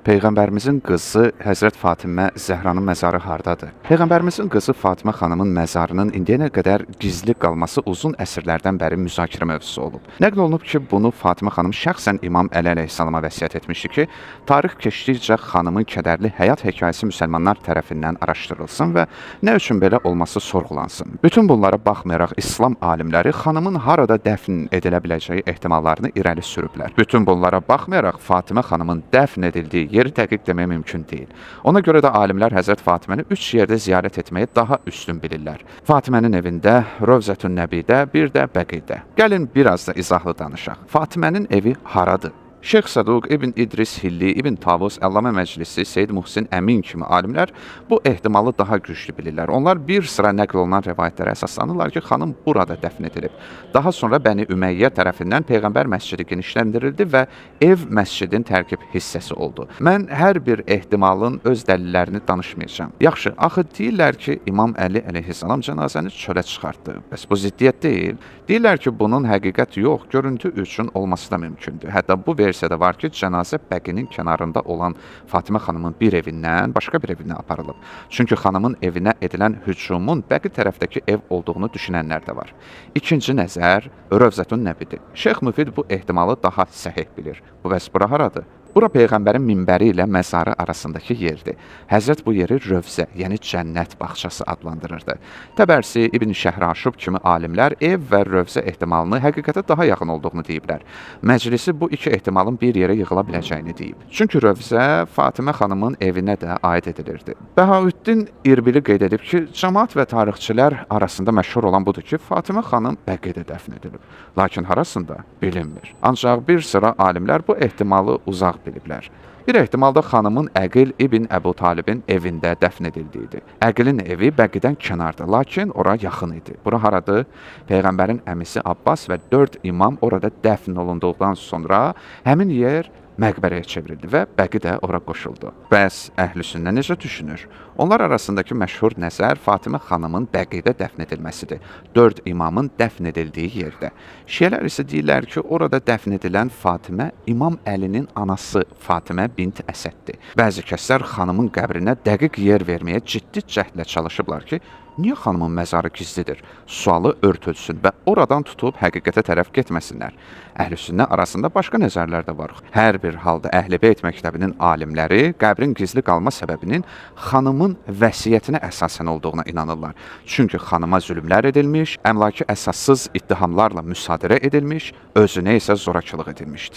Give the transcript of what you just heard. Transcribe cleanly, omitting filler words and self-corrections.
Peyğəmbərimizin qızı Həzrət Fatimə Zəhranın məzarı hardadır? Peyğəmbərimizin qızı Fatimə xanımın məzarının indiyənə qədər gizli qalması uzun əsrlərdən bəri müzakirə mövzusu olub. Nəql olunub ki, bunu Fatimə xanım şəxsən İmam Əli əleyhissalama vəsiyyət etmişdi ki, tarix keçdikcə xanımın kədərli həyat hekayəsi müsəlmanlar tərəfindən araşdırılsın və nə üçün belə olması sorğulansın. Bütün bunlara baxmayaraq İslam alimləri xanımın harada dəfn edilə biləcəyi ehtimallarını irəli sürüblər. Bütün bunlara baxmayaraq Fatimə xanımın dəfn edildiyi yeri dəqiq demək mümkün deyil. Ona görə də alimlər Həzrət Fatiməni 3 yerdə ziyarət etməyi daha üstün bilirlər. Fatimənin evində, Rövzətün Nəbidə, bir də Bəqidə. Gəlin biraz da izahlı danışaq. Fatimənin evi haradır? Şeyx Saduq, İbn İdris Hilli, İbn Tavus, Əllamə Məclisi, Seyyid Muhsin Əmin kimi alimlər bu ehtimalı daha güclü bilirlər. Onlar bir sıra nəql olunan rəvayətlərə əsaslanırlar ki, xanım burada dəfn edilib. Daha sonra Bəni Ümeyyə tərəfindən Peyğəmbər məscidi genişləndirildi və ev məscidin tərkib hissəsi oldu. Mən hər bir ehtimalın öz dəlillərini danışmayacağam. Yaxşı, axı deyirlər ki, İmam Əli əleyhissalam cənazəni çölə çıxartdı. Bəs bu ziddiyyət deyil. Deyirlər ki, bunun həqiqət yox, görüntü üçün olması da mümkündür. Hətta bu versiyada var ki, cənazə Bəqinin kənarında olan Fatimə xanımın bir evindən başqa bir evinə aparılıb. Çünki xanımın evinə edilən hücumun Bəqi tərəfdəki ev olduğunu düşünənlər də var. İkinci nəzər Rövzətün Nəbidir. Şeyx Müfid bu ehtimalı daha səhih bilir. Bu bəs bura haradır? Bura Peyğəmbərin minbəri ilə məzarı arasındakı yerdir. Həzrət bu yeri Rövzə, yəni cənnət bağçası adlandırırdı. Təbərsi, İbn Şəhraşub kimi alimlər ev və Rövzə ehtimalını həqiqətə daha yaxın olduğunu deyiblər. Məclisi bu iki ehtimalın bir yerə yığıla biləcəyini deyib. Çünki Rövzə Fatimə xanımın evinə də aid edilirdi. Bəhaüddin İrbili qeyd edib ki, cəmaət və tarixçilər arasında məşhur olan budur ki, Fatimə xanım Bəqidə dəfn edilib. Lakin harasında bilinmir. Ancaq bir sıra alimlər bu ehtimalı uzaq biliblər. Bir ehtimalda xanımın Əqil İbn Əbu Talibin evində dəfn edildiyidir. Əqilin evi Bəqidən kənarda, lakin ora yaxın idi. Bura haradır? Peyğəmbərin əmisi Abbas və 4 imam orada dəfn olunduqdan sonra həmin yer məqbərəyə çevrildi və Bəqi də ora qoşuldu. Bəs əhlüsünnə necə düşünür? Onlar arasındakı məşhur nəzər Fatimə xanımın Bəqidə dəfn edilməsidir. 4 imamın dəfn edildiyi yerdə. Şiələr isə deyirlər ki, orada dəfn edilən Fatimə İmam Əlinin anası Fatimə bint Əsəddir. Bəzi kəslər xanımın qəbrinə dəqiq yer verməyə ciddi cəhdlə çalışıblar ki, niyə xanımın məzarı gizlidir? Sualı örtülsün və oradan tutub həqiqətə tərəf getməsinlər. Əhlüsünnə arasında başqa nəzərlər də var. Hər bir halda Əhl-i Beyt məktəbinin alimləri qəbrin gizli qalma səbəbinin xanımın vəsiyyətinə əsasən olduğuna inanırlar. Çünki xanıma zülmlər edilmiş, əmlaki əsassız ittihamlarla müsadirə edilmiş, özünə isə zorakılıq edilmişdir.